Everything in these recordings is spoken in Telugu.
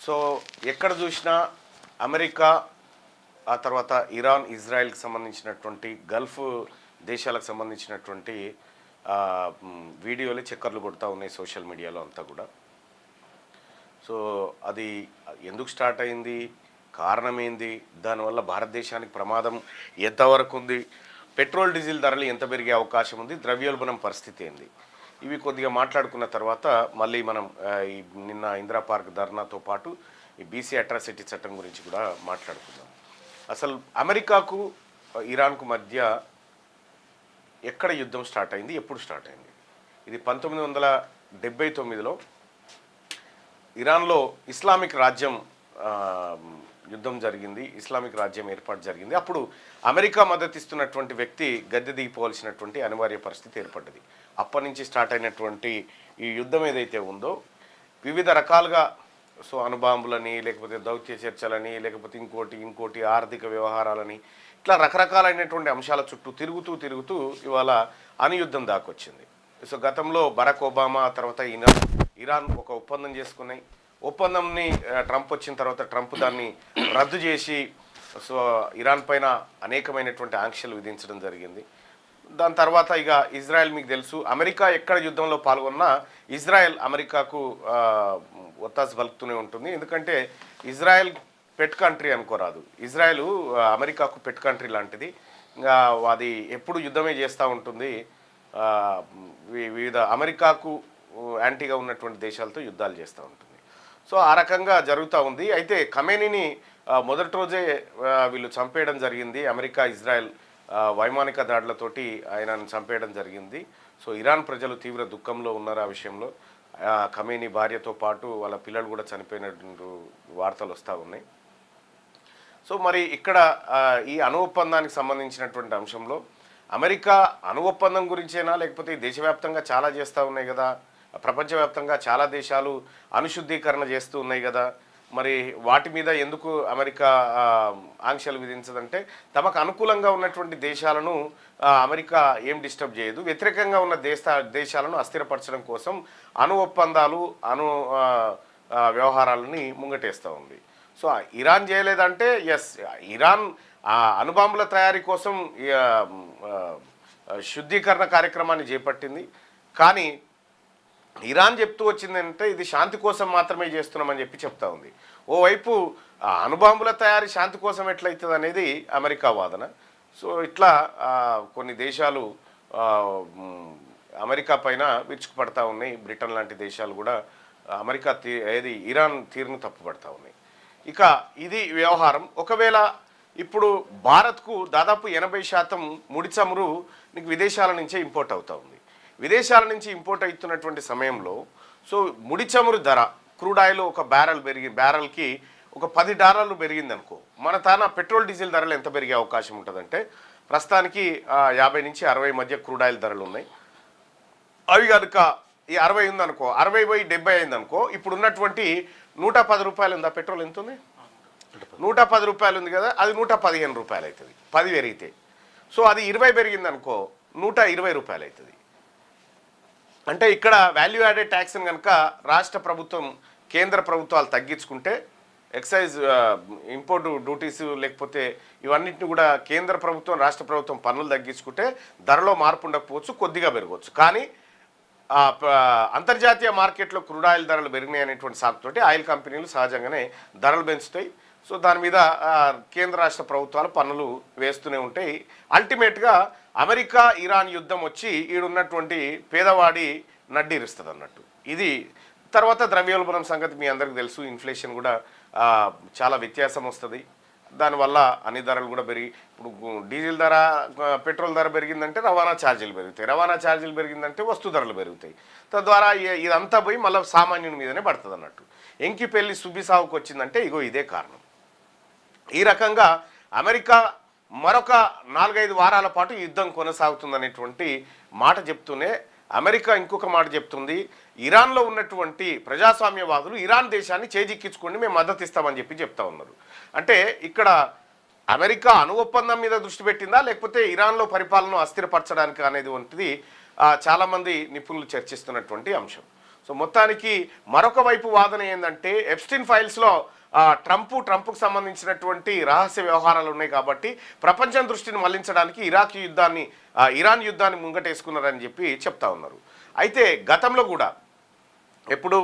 సో ఎక్కడ చూసినా అమెరికా, ఆ తర్వాత ఇరాన్, ఇజ్రాయెల్కి సంబంధించినటువంటి గల్ఫ్ దేశాలకు సంబంధించినటువంటి వీడియోలు చక్కర్లు కొడుతూ ఉన్నాయి సోషల్ మీడియాలో అంతా కూడా. సో అది ఎందుకు స్టార్ట్ అయింది, కారణం ఏంది, దానివల్ల భారతదేశానికి ప్రమాదం ఎంతవరకు ఉంది, పెట్రోల్ డీజిల్ ధరలు ఎంత పెరిగే అవకాశం ఉంది, ద్రవ్యోల్బణం పరిస్థితి ఏంది, ఇవి కొద్దిగా మాట్లాడుకున్న తర్వాత మళ్ళీ మనం ఈ నిన్న ఇందిరా పార్క్ ధర్నాతో పాటు ఈ బీసీ అట్రాసిటీ చట్టం గురించి కూడా మాట్లాడుకుందాం. అసలు అమెరికాకు ఇరాన్కు మధ్య ఎక్కడ యుద్ధం స్టార్ట్ అయింది, ఎప్పుడు స్టార్ట్ అయింది? ఇది 1979లో ఇరాన్లో ఇస్లామిక్ రాజ్యం యుద్ధం జరిగింది, ఇస్లామిక్ రాజ్యం ఏర్పాటు జరిగింది. అప్పుడు అమెరికా మద్దతిస్తున్నటువంటి వ్యక్తి గద్దె దిగిపోవాల్సినటువంటి అనివార్య పరిస్థితి ఏర్పడ్డది. అప్పటి నుంచి స్టార్ట్ అయినటువంటి ఈ యుద్ధం ఏదైతే ఉందో వివిధ రకాలుగా, సో అణుబాంబులని, లేకపోతే దౌత్య చర్చలని, లేకపోతే ఇంకోటి ఆర్థిక వ్యవహారాలని, ఇట్లా రకరకాలైనటువంటి అంశాల చుట్టూ తిరుగుతూ ఇవాళ అణుయుద్ధం దాకొచ్చింది. సో గతంలో బరాక్ ఒబామా తర్వాత ఇరాన్ ఒక ఒప్పందం చేసుకున్నాయి. ఒప్పందంని ట్రంప్ వచ్చిన తర్వాత ట్రంప్ దాన్ని రద్దు చేసి సో ఇరాన్ పైన అనేకమైనటువంటి ఆంక్షలు విధించడం జరిగింది. దాని తర్వాత ఇక ఇజ్రాయెల్, మీకు తెలుసు, అమెరికా ఎక్కడ యుద్ధంలో పాల్గొన్నా ఇజ్రాయెల్ అమెరికాకు ఒత్తాసు పలుకుతూనే ఉంటుంది. ఎందుకంటే ఇజ్రాయెల్ పెట్ కంట్రీ అనుకోరాదు, ఇజ్రాయెల్ అమెరికాకు పెట్ కంట్రీ లాంటిది. ఇంకా అది ఎప్పుడు యుద్ధమే చేస్తూ ఉంటుంది, వివిధ అమెరికాకు యాంటీగా ఉన్నటువంటి దేశాలతో యుద్ధాలు చేస్తూ ఉంటుంది. సో ఆ రకంగా జరుగుతూ ఉంది. అయితే ఖమేనీని మొదటి రోజే వీళ్ళు చంపేయడం జరిగింది. అమెరికా, ఇజ్రాయెల్ వైమానిక దాడులతోటి ఆయనను చంపేయడం జరిగింది. సో ఇరాన్ ప్రజలు తీవ్ర దుఃఖంలో ఉన్నారు ఆ విషయంలో. ఖమేనీ భార్యతో పాటు వాళ్ళ పిల్లలు కూడా చనిపోయినటువంటి వార్తలు వస్తూ ఉన్నాయి. సో మరి ఇక్కడ ఈ అణు ఒప్పందానికి సంబంధించినటువంటి అంశంలో అమెరికా అణు ఒప్పందం గురించేనా, లేకపోతే దేశవ్యాప్తంగా చాలా చేస్తూ ఉన్నాయి కదా, ప్రపంచవ్యాప్తంగా చాలా దేశాలు అణుశుద్ధీకరణ చేస్తూ ఉన్నాయి కదా, మరి వాటి మీద ఎందుకు అమెరికా ఆంక్షలు విధించదంటే తమకు అనుకూలంగా ఉన్నటువంటి దేశాలను అమెరికా ఏం డిస్టర్బ్ చేయదు, వ్యతిరేకంగా ఉన్న దేశాలను అస్థిరపరచడం కోసం అణు ఒప్పందాలు, అణు వ్యవహారాలని ముంగటేస్తూ ఉంది. సో ఇరాన్ చేయలేదంటే ఎస్, ఇరాన్ అణుబాంబుల తయారీ కోసం శుద్ధీకరణ కార్యక్రమాన్ని చేపట్టింది. కానీ ఇరాన్ చెప్తూ వచ్చిందంటే ఇది శాంతి కోసం మాత్రమే చేస్తున్నామని చెప్తా ఉంది. ఓవైపు అణుబాంబుల తయారీ శాంతి కోసం ఎట్లయితుంది అనేది అమెరికా వాదన. సో ఇట్లా కొన్ని దేశాలు అమెరికా పైన విరుచుకుపడతా ఉన్నాయి. బ్రిటన్ లాంటి దేశాలు కూడా అమెరికా ఇరాన్ తీరును తప్పుపడతా ఉన్నాయి. ఇక ఇది వ్యవహారం. ఒకవేళ ఇప్పుడు భారత్కు దాదాపు 80% ముడి చమురు నీకు విదేశాల నుంచే ఇంపోర్ట్ అవుతూ ఉంది. విదేశాల నుంచి ఇంపోర్ట్ అవుతున్నటువంటి సమయంలో సో ముడి చమురు ధర, క్రూడ్ ఆయిల్ ఒక బ్యారెల్కి ఒక $10 పెరిగింది అనుకో, మన తాన పెట్రోల్ డీజిల్ ధరలు ఎంత పెరిగే అవకాశం ఉంటుందంటే ప్రస్తుతానికి 50 నుంచి 60 మధ్య క్రూడ్ ఆయిల్ ధరలు ఉన్నాయి. అవి కనుక ఈ 60 ఉందనుకో, 60 పోయి 70 అయిందనుకో, ఇప్పుడు ఉన్నటువంటి 110 రూపాయలు ఉందా పెట్రోల్, ఎంత ఉంది? 110 రూపాయలు ఉంది కదా, అది 115 రూపాయలు అవుతుంది 10 పెరిగితే. సో అది 20 పెరిగింది అనుకో 120 రూపాయలు అవుతుంది. అంటే ఇక్కడ వాల్యూ యాడెడ్ ట్యాక్స్ని కనుక రాష్ట్ర ప్రభుత్వం, కేంద్ర ప్రభుత్వాలు తగ్గించుకుంటే, ఎక్సైజ్, ఇంపోర్ట్ డ్యూటీస్, లేకపోతే ఇవన్నింటిని కూడా కేంద్ర ప్రభుత్వం, రాష్ట్ర ప్రభుత్వం పన్నులు తగ్గించుకుంటే ధరలో మార్పు ఉండకపోవచ్చు, కొద్దిగా పెరగవచ్చు. కానీ అంతర్జాతీయ మార్కెట్లో క్రూడ్ ఆయిల్ ధరలు పెరిగినాయి అనేటువంటి సాకుతోటి ఆయిల్ కంపెనీలు సహజంగానే ధరలు పెంచుతాయి. సో దాని మీద కేంద్ర రాష్ట్ర ప్రభుత్వాలు పన్నులు వేస్తూనే ఉంటాయి. అల్టిమేట్గా అమెరికా ఇరాన్ యుద్ధం వచ్చి ఈడున్నటువంటి పేదవాడి నడ్డిరుస్తుంది అన్నట్టు. ఇది తర్వాత ద్రవ్యోల్బణం సంగతి మీ అందరికీ తెలుసు. ఇన్ఫ్లేషన్ కూడా చాలా వ్యత్యాసం వస్తుంది. దానివల్ల అన్ని ధరలు కూడా ఇప్పుడు డీజిల్ ధర, పెట్రోల్ ధర పెరిగిందంటే రవాణా ఛార్జీలు పెరుగుతాయి, రవాణా ఛార్జీలు పెరిగిందంటే వస్తు ధరలు పెరుగుతాయి. తద్వారా ఇదంతా పోయి మళ్ళీ సామాన్యుని మీదనే పడుతుంది అన్నట్టు. ఎంకి పెళ్లి సుబ్బి సాగుకు వచ్చిందంటే ఇగో ఇదే కారణం. ఈ రకంగా అమెరికా మరొక 4-5 వారాల పాటు యుద్ధం కొనసాగుతుందనేటువంటి మాట చెప్తూనే అమెరికా ఇంకొక మాట చెప్తుంది, ఇరాన్లో ఉన్నటువంటి ప్రజాస్వామ్యవాదులు ఇరాన్ దేశాన్ని చేజిక్కించుకోండి, మేము మద్దతు ఇస్తామని చెప్తా ఉన్నారు. అంటే ఇక్కడ అమెరికా అణు ఒప్పందం మీద దృష్టి పెట్టిందా, లేకపోతే ఇరాన్లో పరిపాలన అస్థిరపరచడానికి అనేది వంటిది చాలామంది నిపుణులు చర్చిస్తున్నటువంటి అంశం. సో మొత్తానికి మరొక వైపు వాదన ఏంటంటే ఎప్స్టీన్ ఫైల్స్లో ట్రంప్కు సంబంధించినటువంటి రహస్య వ్యవహారాలు ఉన్నాయి కాబట్టి ప్రపంచం దృష్టిని మళ్లించడానికి ఇరాన్ యుద్ధాన్ని ముంగటేసుకున్నారని చెప్పి చెప్తా ఉన్నారు. అయితే గతంలో కూడా ఎప్పుడు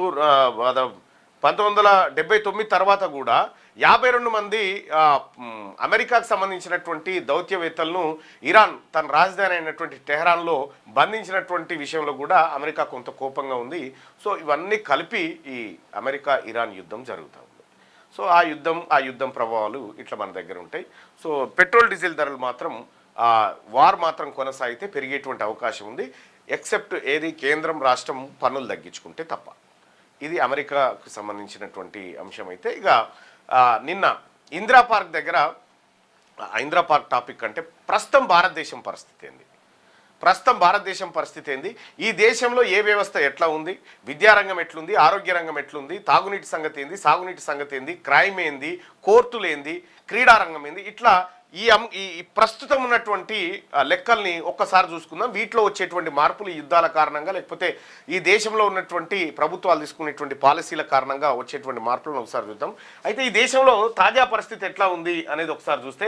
1979 తర్వాత కూడా 52 మంది అమెరికాకు సంబంధించినటువంటి దౌత్యవేత్తలను ఇరాన్ తన రాజధాని అయినటువంటి టెహరాన్లో బంధించినటువంటి విషయంలో కూడా అమెరికా కొంత కోపంగా ఉంది. సో ఇవన్నీ కలిపి ఈ అమెరికా ఇరాన్ యుద్ధం జరుగుతూ ఉంది. సో ఆ యుద్ధం ప్రభావాలు ఇట్లా మన దగ్గర ఉంటాయి. సో పెట్రోల్ డీజిల్ ధరలు మాత్రం వార్ మాత్రం కొనసాగితే పెరిగేటువంటి అవకాశం ఉంది, ఎక్సెప్ట్ ఏది కేంద్రం రాష్ట్రం పన్నులు తగ్గించుకుంటే తప్ప. ఇది అమెరికాకు సంబంధించినటువంటి అంశం. అయితే ఇక నిన్న ఇందిరా పార్క్ దగ్గర ఇందిరా పార్క్ టాపిక్ అంటే ప్రస్తుతం భారతదేశం పరిస్థితి ఏంది, ఈ దేశంలో ఏ వ్యవస్థ ఎట్లా ఉంది, విద్యారంగం ఎట్లుంది, ఆరోగ్య రంగం ఎట్లుంది, తాగునీటి సంగతి ఏంది, సాగునీటి సంగతి ఏంది, క్రైమ్ ఏంది, కోర్టులు ఏంది, క్రీడారంగం ఏంది, ఇట్లా ఈ ప్రస్తుతం ఉన్నటువంటి లెక్కల్ని ఒక్కసారి చూసుకుందాం. వీటిలో వచ్చేటువంటి మార్పులు ఈ యుద్ధాల కారణంగా లేకపోతే ఈ దేశంలో ఉన్నటువంటి ప్రభుత్వాలు తీసుకునేటువంటి పాలసీల కారణంగా వచ్చేటువంటి మార్పులను ఒకసారి చూద్దాం. అయితే ఈ దేశంలో తాజా పరిస్థితి ఎట్లా ఉంది అనేది ఒకసారి చూస్తే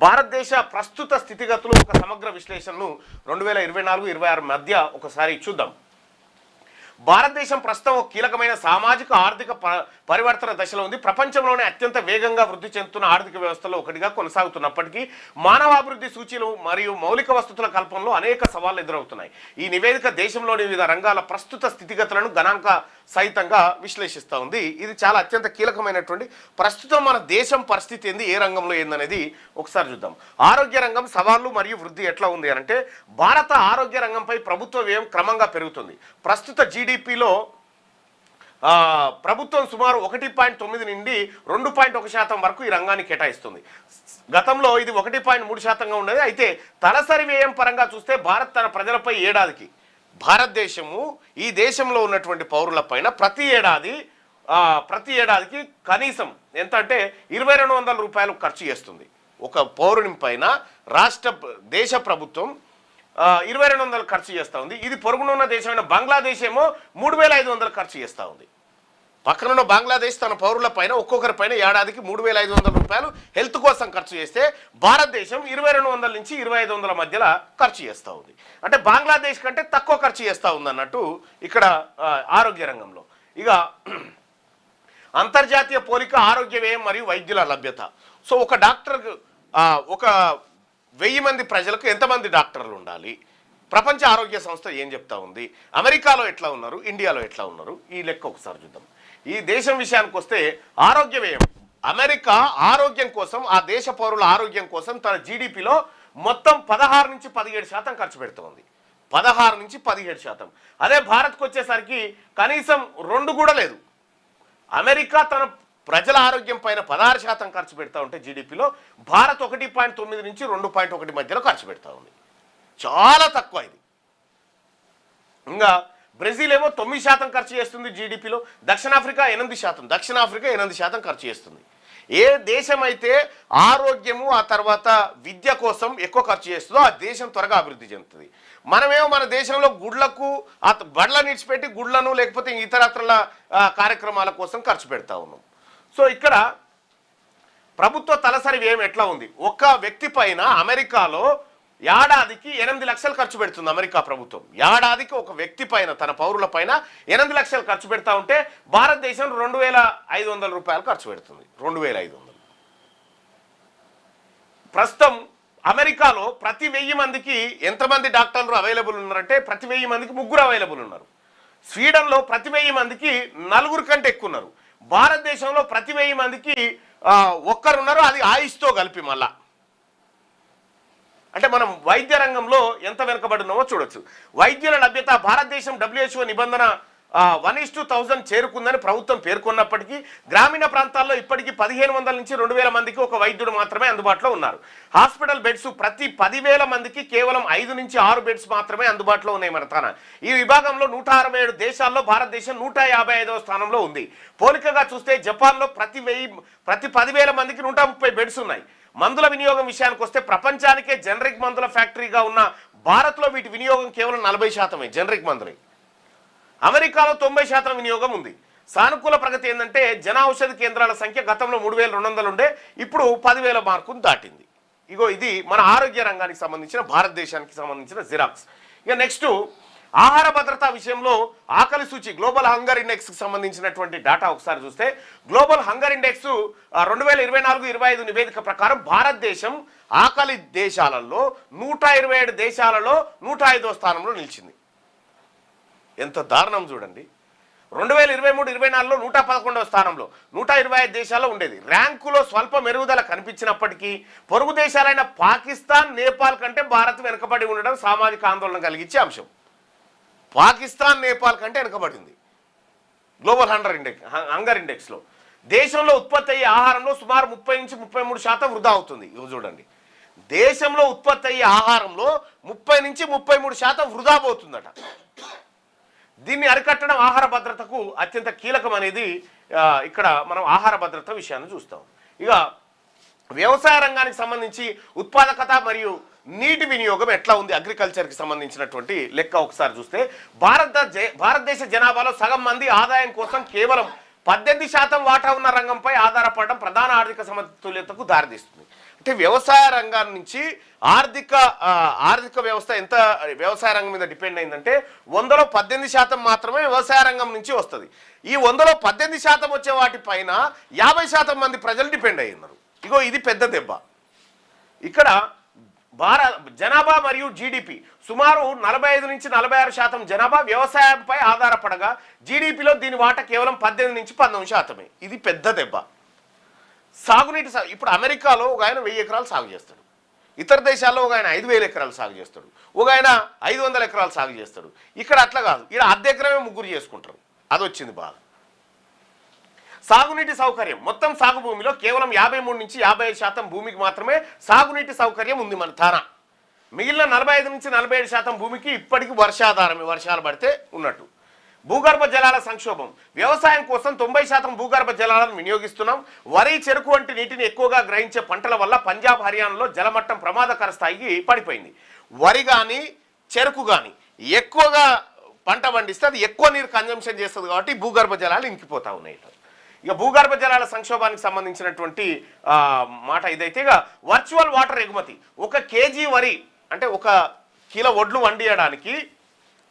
భారతదేశ ప్రస్తుత స్థితిగతులు ఒక సమగ్ర విశ్లేషణను 2024-26 మధ్య ఒకసారి చూద్దాం. భారతదేశం ప్రస్తుతం ఒక కీలకమైన సామాజిక ఆర్థిక పరివర్తన దశలో ఉంది. ప్రపంచంలోనే అత్యంత వేగంగా వృద్ధి చెందుతున్న ఆర్థిక వ్యవస్థలో ఒకటిగా కొనసాగుతున్నప్పటికీ మానవాభివృద్ధి సూచీలు మరియు మౌలిక వసతుల కల్పనలో అనేక సవాళ్లు ఎదురవుతున్నాయి. ఈ నివేదిక దేశంలోని వివిధ రంగాల ప్రస్తుత స్థితిగతులను గణాంక సహితంగా విశ్లేషిస్తూ ఉంది. ఇది చాలా అత్యంత కీలకమైనటువంటి ప్రస్తుతం మన దేశం పరిస్థితి ఏంది, ఏ రంగంలో ఏందనేది ఒకసారి చూద్దాం. ఆరోగ్య రంగం సవాళ్లు మరియు వృద్ధి ఎట్లా ఉంది అంటే భారత ఆరోగ్య రంగంపై ప్రభుత్వ వ్యయం క్రమంగా పెరుగుతుంది. ప్రస్తుత జీడిపిలో ప్రభుత్వం సుమారు 1.9 నుండి 2.1% వరకు ఈ రంగాన్ని కేటాయిస్తుంది. గతంలో ఇది 1.3%గా ఉండేది. అయితే తలసరి వ్యయం పరంగా చూస్తే భారత్ తన ప్రజలపై ఏడాదికి భారతదేశము ఈ దేశంలో ఉన్నటువంటి పౌరులపైన ప్రతి ఏడాదికి కనీసం ఎంత అంటే 2,200 రూపాయలు ఖర్చు చేస్తుంది. ఒక పౌరుని పైన దేశ ప్రభుత్వం 2,200 ఖర్చు చేస్తూ ఉంది. ఇది పొరుగునున్న దేశమైన బంగ్లాదేశ్ ఏమో 3,500 ఖర్చు చేస్తూ ఉంది. పక్కనున్న బంగ్లాదేశ్ తన పౌరుల పైన ఒక్కొక్కరి పైన ఏడాదికి 3,500 రూపాయలు హెల్త్ కోసం ఖర్చు చేస్తే భారతదేశం 2,200 నుంచి 2,500 మధ్యలో ఖర్చు చేస్తూ ఉంది. అంటే బంగ్లాదేశ్ కంటే తక్కువ ఖర్చు చేస్తూ ఉంది అన్నట్టు ఇక్కడ ఆరోగ్య రంగంలో. ఇక అంతర్జాతీయ పోలిక ఆరోగ్య వ్యయం మరియు వైద్యుల లభ్యత. సో ఒక డాక్టర్కు 1000 మంది ప్రజలకు ఎంతమంది డాక్టర్లు ఉండాలి, ప్రపంచ ఆరోగ్య సంస్థ ఏం చెప్తా ఉంది, అమెరికాలో ఎట్లా ఉన్నారు, ఇండియాలో ఎట్లా ఉన్నారు, ఈ లెక్క ఒకసారి చూద్దాం. ఈ దేశం విషయానికి వస్తే ఆరోగ్య వ్యయం అమెరికా ఆరోగ్యం కోసం ఆ దేశ పౌరుల ఆరోగ్యం కోసం తన జీడిపిలో మొత్తం 16 నుంచి 17% ఖర్చు పెడుతోంది. 16 నుంచి 17%. అదే భారత్కు వచ్చేసరికి కనీసం 2 కూడా లేదు. అమెరికా తన ప్రజల ఆరోగ్యం పైన 16% ఖర్చు పెడతా ఉంటే జీడిపిలో భారత్ 1.9 నుంచి 2.1 మధ్యలో ఖర్చు పెడతా ఉంది. చాలా తక్కువ ఇది. ఇంకా బ్రెజిల్ ఏమో 9% ఖర్చు చేస్తుంది జీడిపిలో, దక్షిణాఫ్రికా 8% ఖర్చు చేస్తుంది. ఏ దేశం అయితే ఆరోగ్యము ఆ తర్వాత విద్య కోసం ఎక్కువ ఖర్చు చేస్తుందో ఆ దేశం త్వరగా అభివృద్ధి చెందుతుంది. మనమేమో మన దేశంలో గుడ్లకు బడ్లను ఇచ్చిపెట్టి గుడ్లను లేకపోతే ఇతరత్రల కార్యక్రమాల కోసం ఖర్చు పెడతా ఉన్నాం. సో ఇక్కడ ప్రభుత్వ తలసరి వ్యయం ఎట్లా ఉంది, ఒక వ్యక్తి పైన అమెరికాలో ఏడాదికి 8 లక్షలు ఖర్చు పెడుతుంది అమెరికా ప్రభుత్వం. ఏడాదికి ఒక వ్యక్తి పైన తన పౌరుల పైన 8 లక్షలు ఖర్చు పెడతా ఉంటే భారతదేశం 2,500 రూపాయలు ఖర్చు పెడుతుంది. 2,500. ప్రస్తుతం అమెరికాలో ప్రతి 1000 మందికి ఎంతమంది డాక్టర్లు అవైలబుల్ ఉన్నారంటే ప్రతి 1000 మందికి 3 అవైలబుల్ ఉన్నారు. స్వీడన్లో ప్రతి 1000 మందికి 4 కంటే ఎక్కువ ఉన్నారు. భారతదేశంలో ప్రతి 1000 మందికి 1 ఉన్నారు, అది ఆయుష్తో కలిపి. మళ్ళా అంటే మనం వైద్య రంగంలో ఎంత వెనుకబడినామో చూడొచ్చు. వైద్యుల లభ్యత భారతదేశం WHO నిబంధన 1:1000 చేరుకుందని ప్రభుత్వం పేర్కొన్నప్పటికీ గ్రామీణ ప్రాంతాల్లో ఇప్పటికీ 1,500 నుంచి 2,000 మందికి ఒక వైద్యుడు మాత్రమే అందుబాటులో ఉన్నారు. హాస్పిటల్ బెడ్స్ ప్రతి 10,000 మందికి కేవలం 5 నుంచి 6 బెడ్స్ మాత్రమే అందుబాటులో ఉన్నాయి మన తాన. ఈ విభాగంలో 167 దేశాల్లో భారతదేశం 155వ స్థానంలో ఉంది. పోలికగా చూస్తే జపాన్లో ప్రతి 10,000 మందికి 130 బెడ్స్ ఉన్నాయి. మందుల వినియోగం విషయానికి వస్తే ప్రపంచానికే జనరిక్ మందుల ఫ్యాక్టరీగా ఉన్న భారత్లో వీటి వినియోగం కేవలం 40% జనరిక్ మందులే. అమెరికాలో 90% వినియోగం ఉంది. సానుకూల ప్రగతి ఏంటంటే జన ఔషధ కేంద్రాల సంఖ్య గతంలో 3200 ఉండే, ఇప్పుడు 10,000 మార్కును దాటింది. ఇగో ఇది మన ఆరోగ్య రంగానికి సంబంధించిన, భారతదేశానికి సంబంధించిన జిరాక్స్. ఇక నెక్స్ట్ ఆహార భద్రతా విషయంలో ఆకలి సూచి గ్లోబల్ హంగర్ ఇండెక్స్కి సంబంధించినటువంటి డేటా ఒకసారి చూస్తే, గ్లోబల్ హంగర్ ఇండెక్స్ 2024-25 నివేదిక ప్రకారం భారతదేశం ఆకలి దేశాలలో 127 దేశాలలో 105వ స్థానంలో నిలిచింది. ఎంత దారుణం చూడండి. 2023-24లో 111వ స్థానంలో 125 దేశాల్లో ఉండేది. ర్యాంకులో స్వల్ప మెరుగుదల కనిపించినప్పటికీ పొరుగు దేశాలైన పాకిస్తాన్, నేపాల్ కంటే భారత్ వెనుకబడి ఉండడం సామాజిక ఆందోళన కలిగించే అంశం. పాకిస్తాన్, నేపాల్ కంటే వెనుకబడింది గ్లోబల్ హంగర్ ఇండెక్స్లో. దేశంలో ఉత్పత్తి అయ్యే ఆహారంలో సుమారు 30-33% వృధా అవుతుంది. ఇవి చూడండి, దేశంలో ఉత్పత్తి అయ్యే ఆహారంలో 30-33% వృధా పోతుందట. దీన్ని అరికట్టడం ఆహార భద్రతకు అత్యంత కీలకం అనేది ఇక్కడ మనం ఆహార భద్రత విషయాన్ని చూస్తాం. ఇక వ్యవసాయ రంగానికి సంబంధించి ఉత్పాదకత మరియు నీటి వినియోగం ఎట్లా ఉంది, అగ్రికల్చర్కి సంబంధించినటువంటి లెక్క ఒకసారి చూస్తే, భారతదేశ జనాభాలో సగం మంది ఆదాయం కోసం కేవలం 18% వాటా ఉన్న రంగంపై ఆధారపడడం ప్రధాన ఆర్థిక సమతుల్యతకు దారితీస్తుంది. అంటే వ్యవసాయ రంగం నుంచి ఆర్థిక వ్యవస్థ ఎంత వ్యవసాయ రంగం మీద డిపెండ్ అయిందంటే 100లో 18% మాత్రమే వ్యవసాయ రంగం నుంచి వస్తుంది. ఈ 100లో 18% వచ్చే వాటిపైన 50% మంది ప్రజలు డిపెండ్ అయి ఉన్నారు. ఇగో ఇది పెద్ద దెబ్బ. ఇక్కడ జనాభా మరియు జీడిపి సుమారు 45-46% జనాభా వ్యవసాయంపై ఆధారపడగా జీడిపిలో దీని వాటా కేవలం 18-19%. ఇది పెద్ద దెబ్బ. సాగునీటి ఇప్పుడు అమెరికాలో ఒక ఆయన 1000 ఎకరాలు సాగు చేస్తాడు, ఇతర దేశాల్లో ఒక ఆయన 5000 ఎకరాలు సాగు చేస్తాడు, ఒక ఆయన 500 ఎకరాలు సాగు చేస్తాడు. ఇక్కడ అట్లా కాదు, ఇక్కడ అర్ధ ఎకరమే ముగ్గురు చేసుకుంటారు. అది వచ్చింది బాధ. సాగునీటి సౌకర్యం మొత్తం సాగు భూమిలో కేవలం 53-55% భూమికి మాత్రమే సాగునీటి సౌకర్యం ఉంది మన తానా. మిగిలిన 45-47% భూమికి ఇప్పటికీ వర్షాధారమే, వర్షాలు పడితే ఉన్నట్టు. భూగర్భ జలాల సంక్షోభం, వ్యవసాయం కోసం 90% భూగర్భ జలాలను వినియోగిస్తున్నాం. వరి, చెరుకు వంటి నీటిని ఎక్కువగా గ్రహించే పంటల వల్ల పంజాబ్, హర్యానాలో జలమట్టం ప్రమాదకర స్థాయికి పడిపోయింది. వరి కానీ చెరుకు కానీ ఎక్కువగా పంట పండిస్తే అది ఎక్కువ నీరు కన్జంప్షన్ చేస్తుంది కాబట్టి భూగర్భ జలాలు ఇంకిపోతా ఉన్నాయి. ఇక భూగర్భ జలాల సంక్షోభానికి సంబంధించినటువంటి మాట ఇదైతే, ఇక వర్చువల్ వాటర్ ఎగుమతి, 1 కేజీ వరి అంటే 1 కిలో వడ్లు వండియడానికి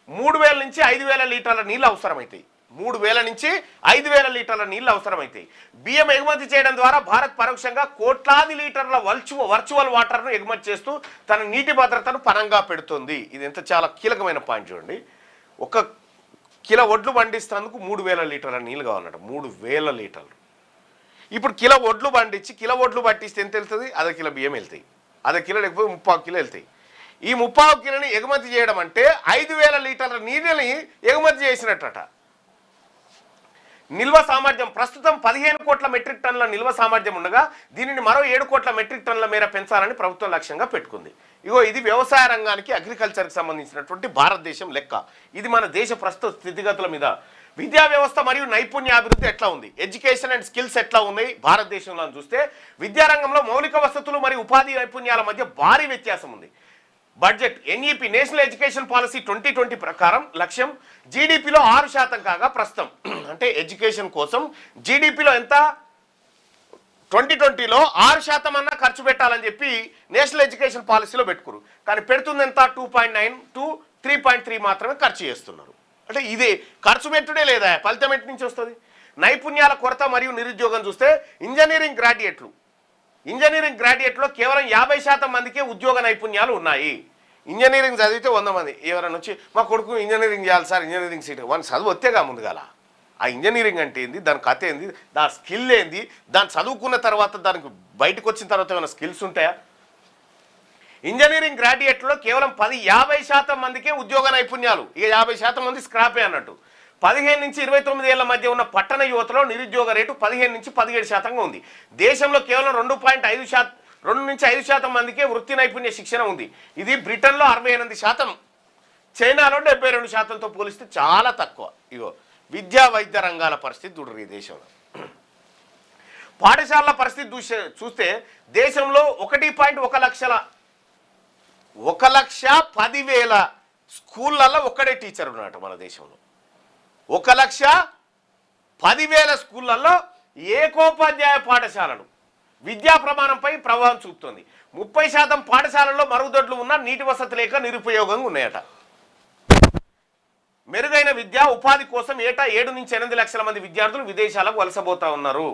3000 నుంచి 5000 లీటర్ల నీళ్ళు అవసరమవుతాయి. 3000 నుంచి 5000 లీటర్ల నీళ్ళు అవసరమవుతాయి. బియ్యం ఎగుమతి చేయడం ద్వారా భారత్ పరోక్షంగా కోట్లాది లీటర్ల వర్చువల్ వాటర్ను ఎగుమతి చేస్తూ తన నీటి భద్రతను పణంగా పెడుతుంది. ఇది ఎంత చాలా కీలకమైన పాయింట్ చూడండి. 1 కిలో వడ్లు పండిస్తేందుకు 3000 లీటర్ల నీళ్ళు కావాలన్నట. 3000 లీటర్లు. ఇప్పుడు కిలో వడ్లు పండించి కిలో వడ్లు పట్టిస్తే ఎంత వెళ్తుంది? అర్ధ కిలో బియ్యం వెళ్తాయి, అర్ధ కిలో లేకపోతే 3/4 కిలో వెళ్తాయి. ఈ 3/4 కిలోని ఎగుమతి చేయడం అంటే 5000 లీటర్ల నీళ్ళని ఎగుమతి చేసినట్టట. నిల్వ సామర్థ్యం ప్రస్తుతం 15 కోట్ల మెట్రిక్ టన్నుల నిల్వ సామర్థ్యం ఉండగా దీనిని మరో 7 కోట్ల మెట్రిక్ టన్నుల మేర పెంచాలని ప్రభుత్వం లక్ష్యంగా పెట్టుకుంది. ఇగో ఇది వ్యవసాయ రంగానికి, అగ్రికల్చర్కి సంబంధించినటువంటి భారతదేశం లెక్క. ఇది మన దేశ ప్రస్తుత స్థితిగతుల మీద. విద్యా వ్యవస్థ మరియు నైపుణ్యాభివృద్ధి ఎట్లా ఉంది, ఎడ్యుకేషన్ అండ్ స్కిల్స్ ఎట్లా ఉన్నాయి భారతదేశంలో చూస్తే, విద్యారంగంలో మౌలిక వసతులు మరియు ఉపాధి నైపుణ్యాల మధ్య భారీ వ్యత్యాసం ఉంది. Budget NEP national education policy 2020 ప్రకారం లక్ష్యం జీడిపిలో 6% కాగా ప్రస్తుతం అంటే ఎడ్యుకేషన్ కోసం జీడిపిలో ఎంత 2020లో 6% అన్నా ఖర్చు పెట్టాలని చెప్పి నేషనల్ ఎడ్యుకేషన్ పాలసీలో పెట్టుకురు. కానీ పెడుతుంది ఎంత 2.9 to 3.3 మాత్రమే ఖర్చు చేస్తున్నారు. అంటే ఇదే ఖర్చు పెట్టుడే లేదా, ఫలితం ఎటు నుంచి వస్తుంది? నైపుణ్యాల కొరత మరియు నిరుద్యోగం చూస్తే ఇంజనీరింగ్ గ్రాడ్యుయేట్లో కేవలం 50% మందికే ఉద్యోగ నైపుణ్యాలు ఉన్నాయి. ఇంజనీరింగ్ చదివితే 100 మంది ఎవరైనా వచ్చి మా కొడుకు ఇంజనీరింగ్ చేయాలి సార్, ఇంజనీరింగ్ సీట్, వాడిని చదువు వస్తేగా ముందుగాల ఆ ఇంజనీరింగ్ అంటే ఏంది, దాని కథ ఏంది, దాని స్కిల్ ఏంది, దాన్ని చదువుకున్న తర్వాత దానికి బయటకు వచ్చిన తర్వాత ఏమైనా స్కిల్స్ ఉంటాయా? ఇంజనీరింగ్ గ్రాడ్యుయేట్లో కేవలం 50% మందికే ఉద్యోగ నైపుణ్యాలు, ఇక 50% మంది స్క్రాపే అన్నట్టు. 15 నుంచి 29 ఏళ్ల మధ్య ఉన్న పట్టణ యువతలో నిరుద్యోగ రేటు 15 నుంచి 17% ఉంది. దేశంలో కేవలం 2 నుంచి 5% మందికే వృత్తి నైపుణ్య శిక్షణ ఉంది. ఇది బ్రిటన్లో 68%, చైనాలో 72%తో పోలిస్తే చాలా తక్కువ. ఇగో విద్యా వైద్య రంగాల పరిస్థితి చూడరు ఈ దేశంలో. పాఠశాలల పరిస్థితి చూస్తే దేశంలో 1,10,000 స్కూళ్ళల్లో ఒక్కడే టీచర్ ఉన్నాడు మన దేశంలో. 1,10,000 స్కూళ్ళల్లో ఏకోపాధ్యాయ పాఠశాలలు విద్యా ప్రమాణంపై ప్రభావం చూపుతుంది. 30% పాఠశాలల్లో మరుగుదొడ్లు ఉన్న నీటి వసతి లేక నిరుపయోగంగా ఉన్నాయట. మెరుగైన విద్య ఉపాధి కోసం ఏటా 7 నుంచి 8 లక్షల మంది విద్యార్థులు విదేశాలకు వలసపోతా ఉన్నారు.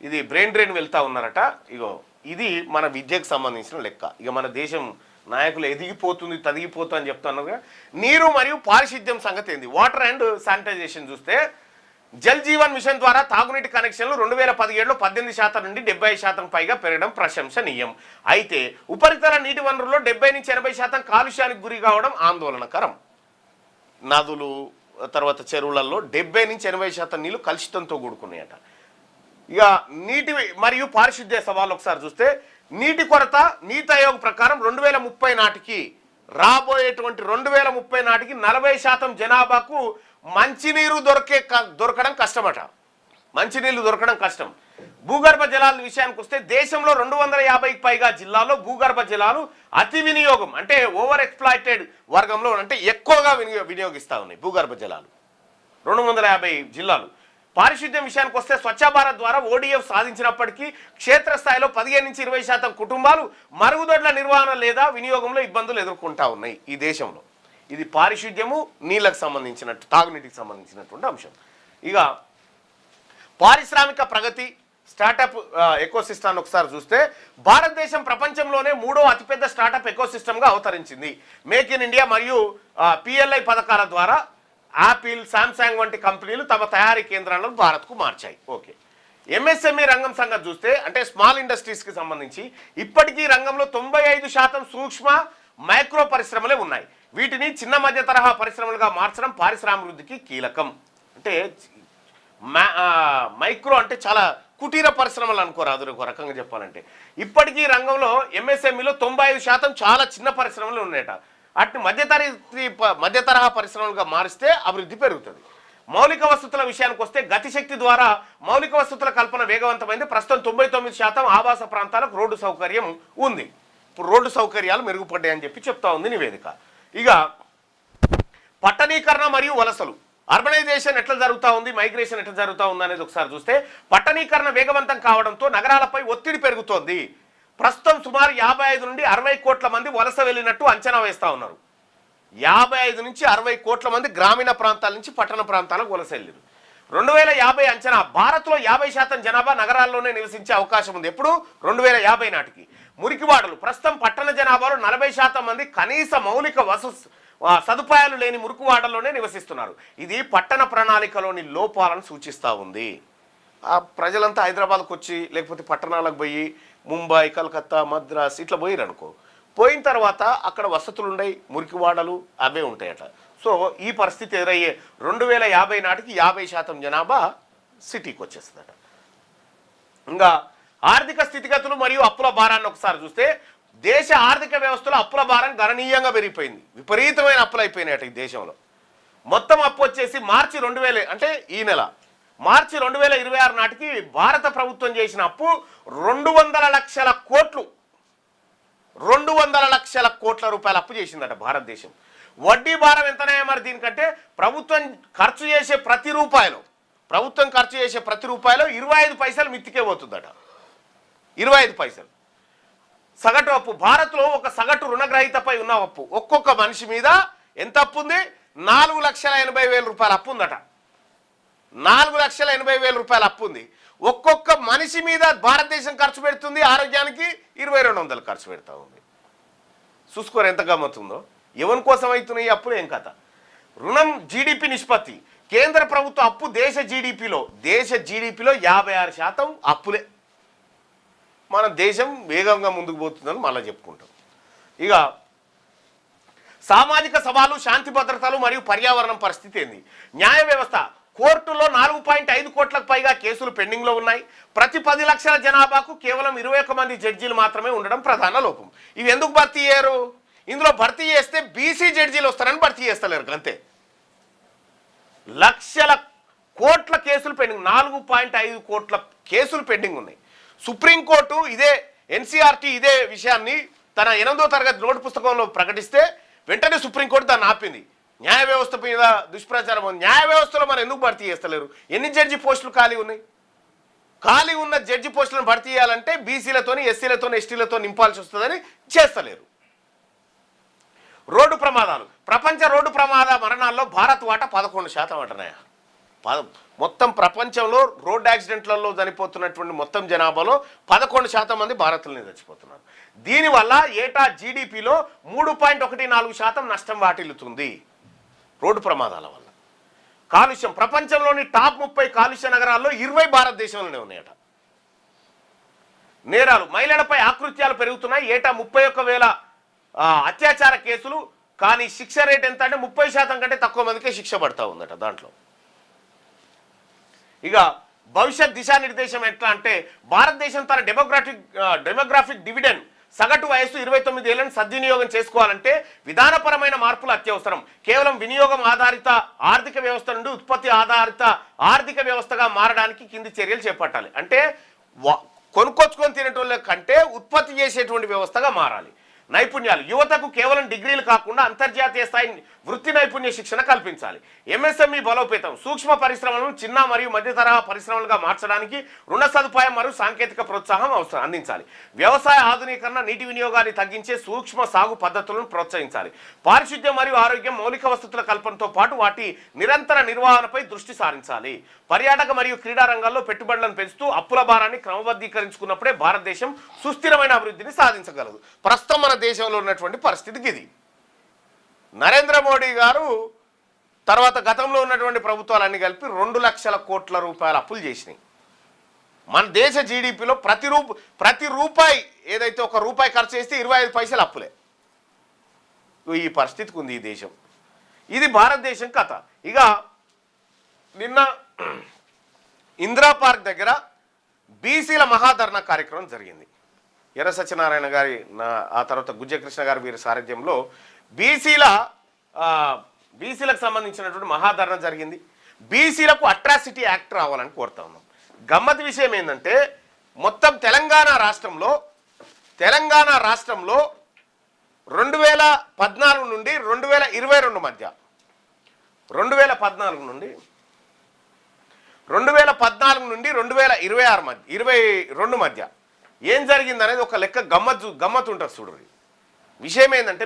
ఇది బ్రెయిన్ డ్రైన్ వెళ్తా ఉన్నారట. ఇగో ఇది మన విద్యకు సంబంధించిన లెక్క. ఇక మన దేశం నాయకులు ఎదిగిపోతుంది తదిగిపోతుంది అని చెప్తున్నారు. నీరు మరియు పారిశుద్ధ్యం సంగతి ఏంది? వాటర్ అండ్ శానిటైజేషన్ చూస్తే జల్ జీవన్ మిషన్ ద్వారా తాగునీటి కనెక్షన్లు 2017లో 18% నుండి 70% పైగా పెరగడం ప్రశంసనీయం. అయితే ఉపరితల నీటి వనరుల్లో 70 నుంచి 80% కాలుష్యానికి గురి కావడం ఆందోళనకరం. నదులు తర్వాత చెరువులలో 70 నుంచి 80% నీళ్లు కలుషితంతో కూడుకున్నాయట. ఇక నీటి మరియు పారిశుద్ధ్య సవాళ్ళు ఒకసారి చూస్తే నీటి కొరత నీతి ఆయోగ్ ప్రకారం 2030 నాటికి రాబోయేటువంటి 2030 నాటికి 40% జనాభాకు మంచినీరు దొరకడం కష్టమట. మంచినీళ్ళు దొరకడం కష్టం. భూగర్భ జలాల విషయానికి వస్తే దేశంలో 250కి పైగా జిల్లాల్లో భూగర్భ జలాలు అతి వినియోగం అంటే ఓవర్ ఎక్స్ప్లాయిటెడ్ వర్గంలో అంటే ఎక్కువగా వినియోగిస్తూ ఉన్నాయి భూగర్భ జలాలు 250 జిల్లాలు. పారిశుద్ధ్యం విషయానికి వస్తే స్వచ్ఛ భారత్ ద్వారా ODF సాధించినప్పటికీ క్షేత్రస్థాయిలో 15 నుంచి 20% కుటుంబాలు మరుగుదొడ్ల నిర్వహణ లేదా వినియోగంలో ఇబ్బందులు ఎదుర్కొంటా ఉన్నాయి ఈ దేశంలో. ఇది పారిశుద్ధ్యము నీళ్ళకు సంబంధించినట్టు తాగునీటికి సంబంధించినటువంటి అంశం. ఇక పారిశ్రామిక ప్రగతి స్టార్టప్ ఎకోసిస్టమ్ ఒకసారి చూస్తే భారతదేశం ప్రపంచంలోనే 3వ అతిపెద్ద స్టార్టప్ ఎకోసిస్టమ్గా అవతరించింది. మేక్ ఇన్ ఇండియా మరియు PLI పథకాల ద్వారా యాపిల్ శాంసంగ్ వంటి కంపెనీలు తమ తయారీ కేంద్రాలను భారత్కు మార్చాయి. ఓకే. MSME రంగం సంగతి చూస్తే అంటే స్మాల్ ఇండస్ట్రీస్కి సంబంధించి ఇప్పటికీ రంగంలో 95% సూక్ష్మ మైక్రో పరిశ్రమలే ఉన్నాయి. వీటిని చిన్న మధ్య తరహా పరిశ్రమలుగా మార్చడం పారిశ్రామికృద్ధికి కీలకం. అంటే మైక్రో అంటే చాలా కుటీర పరిశ్రమలు అనుకోరాదు ఒక రకంగా చెప్పాలంటే. ఇప్పటికీ రంగంలో MSMEలో 95% చాలా చిన్న పరిశ్రమలు ఉన్నాయట. వాటిని మధ్య తరహా పరిశ్రమలుగా మారిస్తే అభివృద్ధి పెరుగుతుంది. మౌలిక వసతుల విషయానికి వస్తే గతిశక్తి ద్వారా మౌలిక వసతుల కల్పన వేగవంతమైంది. ప్రస్తుతం 99% ఆవాస ప్రాంతాలకు రోడ్డు సౌకర్యం ఉంది. ఇప్పుడు రోడ్డు సౌకర్యాలు మెరుగుపడ్డాయని చెప్పి చెప్తా ఉంది నివేదిక. ఇక పట్టణీకరణ మరియు వలసలు అర్బనైజేషన్ ఎట్లా జరుగుతూ ఉంది మైగ్రేషన్ ఎట్లా జరుగుతూ ఉంది అనేది ఒకసారి చూస్తే పట్టణీకరణ వేగవంతం కావడంతో నగరాలపై ఒత్తిడి పెరుగుతోంది. ప్రస్తుతం సుమారు 55 నుండి 60 కోట్ల మంది వలస వెళ్ళినట్టు అంచనా వేస్తూ ఉన్నారు. 55 నుంచి 60 కోట్ల మంది గ్రామీణ ప్రాంతాల నుంచి పట్టణ ప్రాంతాలకు వలస వెళ్ళారు. 2050 అంచనా భారత్లో 50% జనాభా నగరాల్లోనే నివసించే అవకాశం ఉంది. ఎప్పుడు 2050 నాటికి. మురికివాడలు ప్రస్తుతం పట్టణ జనాభాలో 40% మంది కనీస మౌలిక సదుపాయాలు లేని మురికివాడల్లోనే నివసిస్తున్నారు. ఇది పట్టణ ప్రణాళికలోని లోపాలను సూచిస్తూ ఉంది. ఆ ప్రజలంతా హైదరాబాద్కు వచ్చి లేకపోతే పట్టణాలకు పోయి ముంబై కలకత్తా మద్రాస్ ఇట్లా పోయిరనుకో, పోయిన తర్వాత అక్కడ వసతులు ఉన్నాయి మురికివాడలు అవే ఉంటాయట. సో ఈ పరిస్థితి ఎదురయ్యే 2050 నాటికి 50% జనాభా సిటీకి వచ్చేస్తుందట. ఇంకా ఆర్థిక స్థితిగతులు మరియు అప్పుల భారాన్ని ఒకసారి చూస్తే దేశ ఆర్థిక వ్యవస్థలో అప్పుల భారం గణనీయంగా పెరిగిపోయింది. విపరీతమైన అప్పులు అయిపోయినాయట ఈ దేశంలో. మొత్తం అప్పు వచ్చేసి మార్చి 2000 అంటే ఈ నెల మార్చి 2026 నాటికి భారత ప్రభుత్వం చేసిన అప్పు 200 లక్షల కోట్లు 200 లక్షల కోట్ల రూపాయల అప్పు చేసిందట భారతదేశం. వడ్డీ భారం ఎంతనే మరి దీనికంటే ప్రభుత్వం ఖర్చు చేసే ప్రతి రూపాయలో 25 పైసలు మిత్తికే పోతుందట. 25 పైసలు సగటు అప్పు. భారత్లో ఒక సగటు రుణగ్రహీతపై ఉన్న అప్పు ఒక్కొక్క మనిషి మీద ఎంత అప్పు ఉంది? 4,80,000 రూపాయల అప్పు ఉందట. 4,80,000 రూపాయల అప్పు ఉంది. ఒక్కొక్క మనిషి మీద భారతదేశం ఖర్చు పెడుతుంది ఆరోగ్యానికి 2,200 ఖర్చు పెడతా ఉంది. చూసుకోరు ఎంత గమ్మతుందో. ఎవరి కోసం అవుతున్నాయి ఈ అప్పులు ఏం కథ? రుణం జీడిపి నిష్పత్తి. కేంద్ర ప్రభుత్వ అప్పు దేశ జీడిపిలో 56% అప్పులే. మన దేశం వేగంగా ముందుకు పోతుందని మళ్ళీ చెప్పుకుంటాం. ఇక సామాజిక సవాలు శాంతి భద్రతలు మరియు పర్యావరణం పరిస్థితి ఏంది? న్యాయ వ్యవస్థ కోర్టులో 4.5 కోట్లకు పైగా కేసులు పెండింగ్లో ఉన్నాయి. ప్రతి 10 లక్షల జనాభాకు కేవలం 21 మంది జడ్జీలు మాత్రమే ఉండడం ప్రధాన లోపం. ఇవి ఎందుకు భర్తీ చేయరు? ఇందులో భర్తీ చేస్తే బీసీ జడ్జీలు వస్తారని భర్తీ చేస్తలేరు అంతే. లక్షల కోట్ల కేసులు పెండింగ్, 4.5 కోట్ల కేసులు పెండింగ్ ఉన్నాయి. సుప్రీంకోర్టు ఇదే NCERT ఇదే విషయాన్ని తన 8వ తరగతి నోటు పుస్తకంలో ప్రకటిస్తే వెంటనే సుప్రీంకోర్టు దాన్ని ఆపింది. న్యాయ వ్యవస్థ మీద దుష్ప్రచారం ఉంది. న్యాయ వ్యవస్థలో మరి ఎందుకు భర్తీ చేస్తలేరు? ఎన్ని జడ్జి పోస్టులు ఖాళీ ఉన్నాయి? ఖాళీ ఉన్న జడ్జి పోస్టులను భర్తీ చేయాలంటే బీసీలతోని, ఎస్సీలతోని, ఎస్టీలతో నింపాల్సి వస్తుందని చేస్తలేరు. రోడ్డు ప్రమాదాలు, ప్రపంచ రోడ్డు ప్రమాద మరణాల్లో భారత్ వాటా 11% అంటున్నాయా? మొత్తం ప్రపంచంలో రోడ్డు యాక్సిడెంట్లలో చనిపోతున్నటువంటి మొత్తం జనాభాలో 11% మంది భారత్లోనే చచ్చిపోతున్నారు. దీనివల్ల ఏటా జీడిపిలో 3.14% నష్టం వాటిల్లుతుంది రోడ్డు ప్రమాదాల వల్ల. కాలుష్యం, ప్రపంచంలోని టాప్ 30 కాలుష్య నగరాల్లో 20 భారతదేశంలోనే ఉన్నాయట. నేరాలు, మహిళలపై ఆకృత్యాలు పెరుగుతున్నాయి. ఏటా 31,000 అత్యాచార కేసులు. కానీ శిక్ష రేట్ ఎంత అంటే 30% కంటే తక్కువ మందికే శిక్ష పడతా ఉందట దాంట్లో. ఇక భవిష్యత్ దిశానిర్దేశం ఎట్లా అంటే భారతదేశం తన డెమోగ్రాఫిక్ డివిడెండ్ సగటు వయస్సు 29 ఏళ్లను సద్వినియోగం చేసుకోవాలంటే విధానపరమైన మార్పులు అత్యవసరం. కేవలం వినియోగం ఆధారిత ఆర్థిక వ్యవస్థ నుండి ఉత్పత్తి ఆధారిత ఆర్థిక వ్యవస్థగా మారడానికి కింది చర్యలు చేపట్టాలి. అంటే కొనుక్కొచ్చుకొని తినేటోళ్ళ కంటే ఉత్పత్తి చేసేటువంటి వ్యవస్థగా మారాలి. నైపుణ్యాలు, యువతకు కేవలం డిగ్రీలు కాకుండా అంతర్జాతీయ స్థాయి వృత్తి నైపుణ్య శిక్షణ కల్పించాలి. ఎంఎస్ఎంఈ బలోపేతం, సూక్ష్మ పరిశ్రమలను చిన్న మరియు మధ్య తరహా పరిశ్రమలుగా మార్చడానికి రుణ సదుపాయం మరియు సాంకేతిక ప్రోత్సాహం అందించాలి. వ్యవసాయ ఆధునీకరణ, నీటి వినియోగాన్ని తగ్గించే సూక్ష్మ సాగు పద్ధతులను ప్రోత్సహించాలి. పారిశుద్ధ్యం మరియు ఆరోగ్యం, మౌలిక వసతుల కల్పనతో పాటు వాటి నిరంతర నిర్వహణపై దృష్టి సారించాలి. పర్యాటక మరియు క్రీడా రంగాల్లో పెట్టుబడులను పెంచుతూ అప్పుల భారాన్ని క్రమబద్ధీకరించుకున్నప్పుడే భారతదేశం సుస్థిరమైన అభివృద్ధిని సాధించగలదు. ప్రస్తుతం మన దేశంలో ఉన్నటువంటి పరిస్థితికి ఇది. నరేంద్ర మోడీ గారు తర్వాత గతంలో ఉన్నటువంటి ప్రభుత్వాలన్నీ కలిపి 2 లక్షల కోట్ల రూపాయల అప్పులు చేసినాయి. మన దేశ జీడిపిలో ప్రతి రూపాయి ఏదైతే ఒక రూపాయి ఖర్చు చేస్తే 25 పైసలు అప్పులే. ఈ పరిస్థితికి ఉంది ఈ దేశం. ఇది భారతదేశం కథ. ఇక నిన్న ఇందిరా పార్క్ దగ్గర బీసీల మహాధర్నా కార్యక్రమం జరిగింది. ఎర్ర సత్యనారాయణ గారి ఆ తర్వాత గుజ్జకృష్ణ గారి వీరి సారథ్యంలో బీసీలకు సంబంధించినటువంటి మహాధర్నా జరిగింది. బీసీలకు అట్రాసిటీ యాక్ట్ రావాలని కోరుతా ఉన్నాం. గమ్మత్ విషయం ఏంటంటే మొత్తం తెలంగాణ రాష్ట్రంలో 2014 నుండి 2022 మధ్య 2014 నుండి 2026 మధ్య 22 మధ్య ఏం జరిగింది అనేది ఒక లెక్క గమ్మత్ ఉంటుంది చూడండి. విషయం ఏంటంటే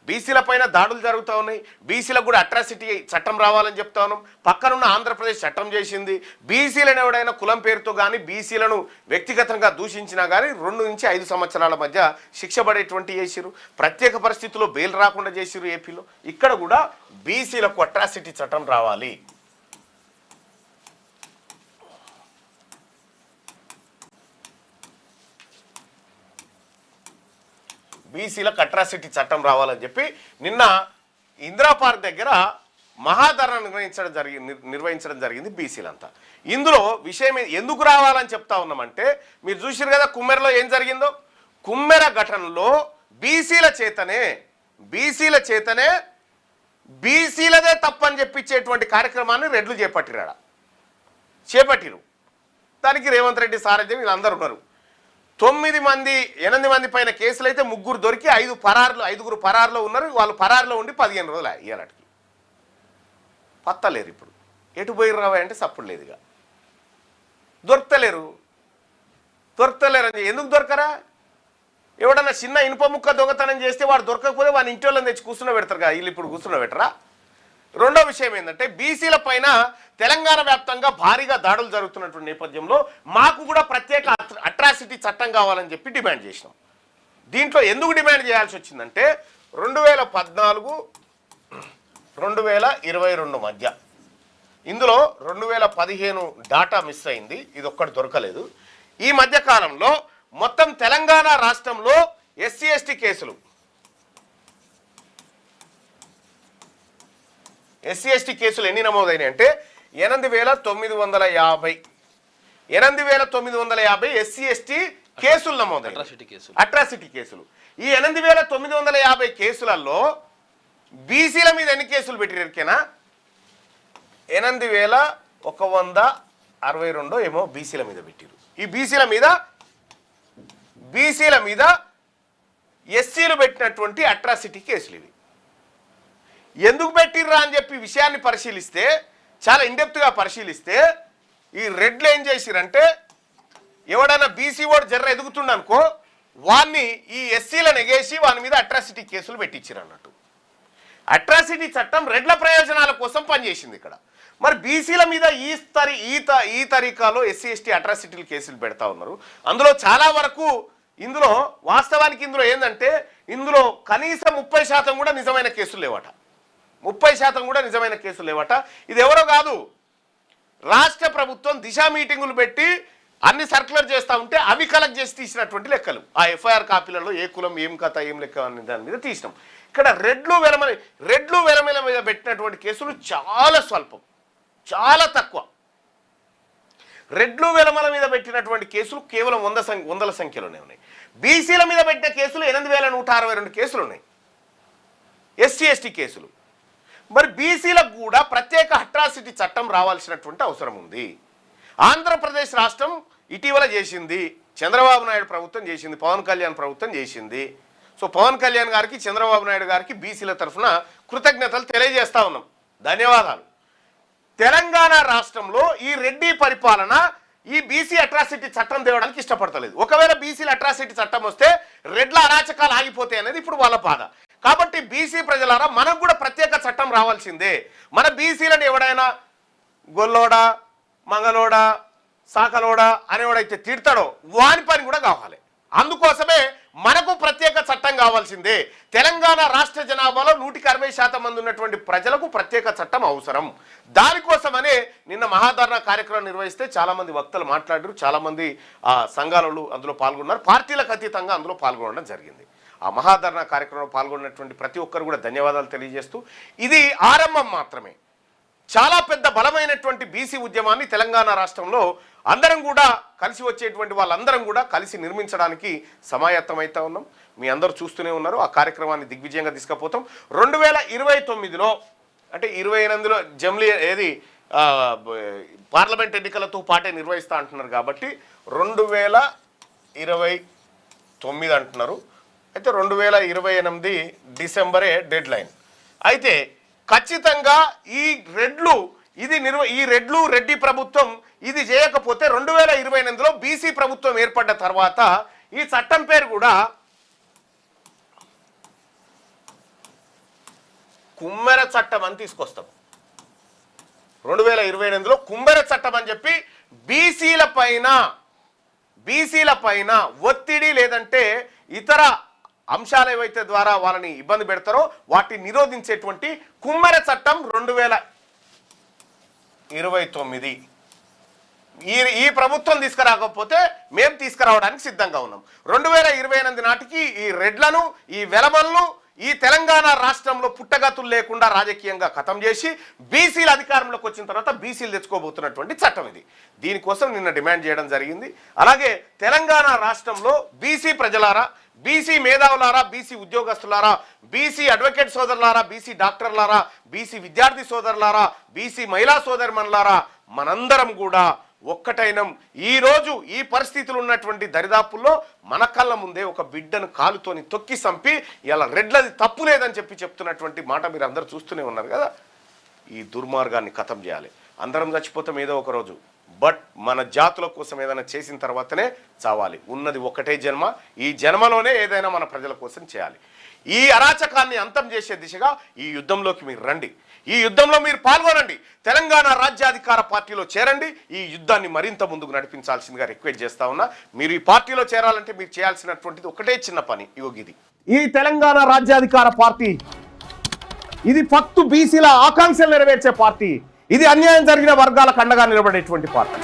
బీసీల పైన దాడులు జరుగుతూ ఉన్నాయి. బీసీలకు కూడా అట్రాసిటీ చట్టం రావాలని చెప్తా ఉన్నాం. పక్కనున్న ఆంధ్రప్రదేశ్ చట్టం చేసింది. బీసీలను ఎవడైనా కులం పేరుతో కానీ బీసీలను వ్యక్తిగతంగా దూషించినా కానీ 2 నుంచి 5 సంవత్సరాల మధ్య శిక్ష పడేటువంటి చేసిరు. ప్రత్యేక పరిస్థితుల్లో బెయిల్ రాకుండా చేసిరు ఏపీలో. ఇక్కడ కూడా బీసీలకు అట్రాసిటీ చట్టం రావాలి. బీసీలకు అట్రాసిటీ చట్టం రావాలని చెప్పి నిన్న ఇందిరా పార్క్ దగ్గర మహాధర్నా నిర్వహించడం జరిగింది బీసీలంతా. ఇందులో విషయం ఎందుకు రావాలని చెప్తా ఉన్నామంటే మీరు చూసిరు కదా కుమ్మెరలో ఏం జరిగిందో. కుమ్మెర ఘటనలో బీసీల చేతనే బీసీలదే తప్పని చెప్పించేటువంటి కార్యక్రమాన్ని రెడ్లు చేపట్టిరు. దానికి రేవంత్ రెడ్డి సారథ్యం వీళ్ళందరూ ఉన్నారు. 8 మంది పైన కేసులు అయితే 3 దొరికి 5గురు పరారులో ఉన్నారు. వాళ్ళు పరారులో ఉండి 15 రోజులు ఇయ్యాలటికి పత్తలేరు. ఇప్పుడు ఎటు పోయి రావా అంటే సప్పుడు లేదుగా. దొరకలేరు అని ఎందుకు దొరకరా? ఎవడన్నా చిన్న ఇనుప ముక్క దొంగతనం చేస్తే వాడు దొరకకపోతే వాడిని ఇంటి వాళ్ళని తెచ్చి కూర్చున్న పెడతారు కదా. వీళ్ళు ఇప్పుడు కూర్చున్న పెట్టరా? రెండో విషయం ఏంటంటే బీసీల పైన తెలంగాణ వ్యాప్తంగా భారీగా దాడులు జరుగుతున్నటువంటి నేపథ్యంలో మాకు కూడా ప్రత్యేక అట్రాసిటీ చట్టం కావాలని చెప్పి డిమాండ్ చేసినాం. దీంట్లో ఎందుకు డిమాండ్ చేయాల్సి వచ్చిందంటే 2014-2022 మధ్య, ఇందులో 2015 డాటా మిస్ అయింది, ఇది ఒక్కటి దొరకలేదు. ఈ మధ్య కాలంలో మొత్తం తెలంగాణ రాష్ట్రంలో ఎస్సీ ఎస్టీ కేసులు ఎన్ని నమోదైనాయి అంటే 8,950 ఎస్సీ ఎస్టీ కేసులు నమోదైనాయి, అట్రాసిటీ కేసులు. ఈ 8,950 కేసులలో బీసీల మీద ఎన్ని కేసులు పెట్టిరికేనా? 8,162 ఏమో బీసీల మీద పెట్టిరు. ఈ బీసీల మీద ఎస్సీలు పెట్టినటువంటి అట్రాసిటీ కేసులు ఇవి. ఎందుకు పెట్టిర్రా అని చెప్పి విషయాన్ని పరిశీలిస్తే, చాలా ఇండెప్త్గా పరిశీలిస్తే, ఈ రెడ్లు ఏం చేసిరంటే ఎవడైనా బీసీ ఓడు జర్ర ఎదుగుతుండనుకో వాన్ని ఈ ఎస్సీలను ఎగేసి వాని మీద అట్రాసిటీ కేసులు పెట్టించారు అన్నట్టు. అట్రాసిటీ చట్టం రెడ్ల ప్రయోజనాల కోసం పనిచేసింది ఇక్కడ. మరి బీసీల మీద ఈ తరీకాలో ఎస్సీ ఎస్టీ అట్రాసిటీలు కేసులు పెడతా ఉన్నారు. అందులో చాలా వరకు ఇందులో వాస్తవానికి ఇందులో ఏంటంటే ఇందులో కనీసం 30% కూడా నిజమైన కేసులు లేవట. 30% కూడా నిజమైన కేసులు లేవట. ఇది ఎవరో కాదు, రాష్ట్ర ప్రభుత్వం దిశ మీటింగులు పెట్టి అన్ని సర్క్యులర్ చేస్తూ ఉంటే అవి కలెక్ట్ చేసి తీసినటువంటి లెక్కలు. ఆ ఎఫ్ఐఆర్ కాపీలలో ఏ కులం ఏం కథ ఏం లెక్క అనే దాని మీద తీసినాం. ఇక్కడ రెడ్లు వెలమల మీద పెట్టినటువంటి కేసులు చాలా స్వల్పం, చాలా తక్కువ. రెడ్లు వెలమల మీద పెట్టినటువంటి కేసులు కేవలం వందల సంఖ్యలోనే ఉన్నాయి. బీసీల మీద పెట్టిన కేసులు 8162 కేసులు ఉన్నాయి, ఎస్సీ ఎస్టీ కేసులు. మరి బీసీలకు కూడా ప్రత్యేక అట్రాసిటీ చట్టం రావాల్సినటువంటి అవసరం ఉంది. ఆంధ్రప్రదేశ్ రాష్ట్రం ఇటీవల చేసింది, చంద్రబాబు నాయుడు ప్రభుత్వం చేసింది, పవన్ కళ్యాణ్ ప్రభుత్వం చేసింది. సో పవన్ కళ్యాణ్ గారికి, చంద్రబాబు నాయుడు గారికి బీసీల తరఫున కృతజ్ఞతలు తెలియజేస్తా ఉన్నాం, ధన్యవాదాలు. తెలంగాణ రాష్ట్రంలో ఈ రెడ్డి పరిపాలన ఈ బీసీ అట్రాసిటీ చట్టం తేవడానికి ఇష్టపడతలేదు. ఒకవేళ బీసీల అట్రాసిటీ చట్టం వస్తే రెడ్ల అరాచకాలు ఆగిపోతాయి అనేది ఇప్పుడు వాళ్ళ బాధ. కాబట్టి బీసీ ప్రజలారా మనకు కూడా ప్రత్యేక చట్టం రావాల్సిందే. మన బీసీలను ఎవడైనా గొల్లోడా, మంగళోడా, సాకలోడా అనేవాడైతే తిడతాడో వాని పని కూడా కావాలి. అందుకోసమే మనకు ప్రత్యేక చట్టం కావాల్సిందే. తెలంగాణ రాష్ట్ర జనాభాలో 160% మంది ఉన్నటువంటి ప్రజలకు ప్రత్యేక చట్టం అవసరం. దానికోసమనే నిన్న మహాధర్నా కార్యక్రమం నిర్వహిస్తే చాలామంది వక్తలు మాట్లాడారు, చాలామంది సంఘాలలో అందులో పాల్గొన్నారు, పార్టీలకు అతీతంగా అందులో పాల్గొనడం జరిగింది. ఆ మహాధర్నా కార్యక్రమంలో పాల్గొన్నటువంటి ప్రతి ఒక్కరు కూడా ధన్యవాదాలు తెలియజేస్తూ, ఇది ఆరంభం మాత్రమే. చాలా పెద్ద బలమైనటువంటి బీసీ ఉద్యమాన్ని తెలంగాణ రాష్ట్రంలో అందరం కూడా కలిసి వచ్చేటువంటి వాళ్ళందరం కూడా కలిసి నిర్మించడానికి సమాయత్తమైతా ఉన్నాం. మీ అందరూ చూస్తూనే ఉన్నారు. ఆ కార్యక్రమాన్ని దిగ్విజయంగా తీసుకుపోతాం. 2029లో అంటే 28లో జమ్లీ పార్లమెంట్ ఎన్నికలతో పాటే నిర్వహిస్తా అంటున్నారు కాబట్టి 2029 అంటున్నారు. అయితే 2028 డిసెంబరే డెడ్ లైన్. అయితే ఖచ్చితంగా ఈ రెడ్డి ప్రభుత్వం ఇది చేయకపోతే 2028లో బీసీ ప్రభుత్వం ఏర్పడ్డ తర్వాత ఈ చట్టం పేరు కూడా కుమ్మెర చట్టం అని తీసుకొస్తాం. 2028లో కుమ్మెర చట్టం అని చెప్పి బీసీల పైన ఒత్తిడి లేదంటే ఇతర అంశాలు ఏవైతే ద్వారా వాళ్ళని ఇబ్బంది పెడతారో వాటిని నిరోధించేటువంటి కుమ్మెర చట్టం 2029 ఈ ప్రభుత్వం తీసుకురాకపోతే మేము తీసుకురావడానికి సిద్ధంగా ఉన్నాం. 2028 నాటికి ఈ రెడ్లను, ఈ వెలమలను ఈ తెలంగాణ రాష్ట్రంలో పుట్టగతులు లేకుండా రాజకీయంగా ఖతం చేసి బీసీల అధికారంలోకి వచ్చిన తర్వాత బీసీలు తెచ్చుకోబోతున్నటువంటి చట్టం ఇది. దీనికోసం నిన్న డిమాండ్ చేయడం జరిగింది. అలాగే తెలంగాణ రాష్ట్రంలో బీసీ ప్రజలారా, బీసీ మేధావులారా, బీసీ ఉద్యోగస్తులారా, బీసీ అడ్వకేట్ సోదరులారా, బీసీ డాక్టర్లారా, బీసీ విద్యార్థి సోదరులారా, బీసీ మహిళా సోదరిమణులారా, మనందరం కూడా ఒక్కటైనం. ఈరోజు ఈ పరిస్థితులు ఉన్నటువంటి దరిదాపుల్లో మన కళ్ళ ముందే ఒక బిడ్డను కాలుతోని తొక్కి సంపి ఇలా రెడ్లది తప్పు లేదని చెప్తున్నటువంటి మాట మీరు అందరూ చూస్తూనే ఉన్నారు కదా. ఈ దుర్మార్గాన్ని ఖతం చేయాలి. అందరం చచ్చిపోతాం ఏదో ఒక రోజు, బట్ మన జాతుల కోసం ఏదైనా చేసిన తర్వాతనే చావాలి. ఉన్నది ఒకటే జన్మ, ఈ జన్మలోనే ఏదైనా మన ప్రజల కోసం చేయాలి. ఈ అరాచకాన్ని అంతం చేసే దిశగా ఈ యుద్ధంలోకి మీరు రండి, ఈ యుద్ధంలో మీరు పాల్గొనండి, తెలంగాణ రాజ్యాధికార పార్టీలో చేరండి. ఈ యుద్ధాన్ని మరింత ముందుకు నడిపించాల్సిందిగా రిక్వెస్ట్ చేస్తా ఉన్నా. మీరు ఈ పార్టీలో చేరాలంటే మీరు చేయాల్సినటువంటిది ఒకటే చిన్న పని. ఇది ఈ తెలంగాణ రాజ్యాధికార పార్టీ, ఇది ఫక్తు బీసీల ఆకాంక్షలు నెరవేర్చే పార్టీ. ఇది అన్యాయం జరిగిన వర్గాలకు అండగా నిలబడేటువంటి పార్టీ.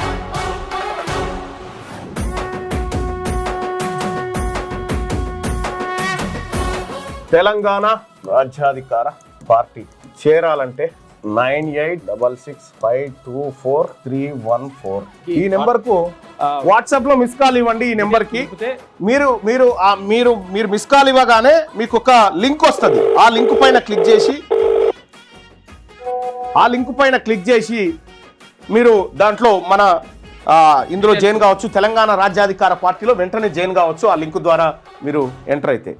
తెలంగాణ రాజ్యాధికార పార్టీ చేరాలంటే 9866524314 ఈ నెంబర్ కు వాట్సాప్ లో మిస్ కాల్ ఇవ్వండి. ఈ నెంబర్ కి మీరు మిస్ కాల్ ఇవ్వగానే మీకు ఒక లింక్ వస్తుంది. ఆ లింక్ పైన క్లిక్ చేసి మీరు దాంట్లో మన ఇందులో జాయిన్ కావచ్చు. తెలంగాణ రాజ్యాధికార పార్టీలో వెంటనే జాయిన్ కావచ్చు. ఆ లింక్ ద్వారా మీరు ఎంటర్ అయితే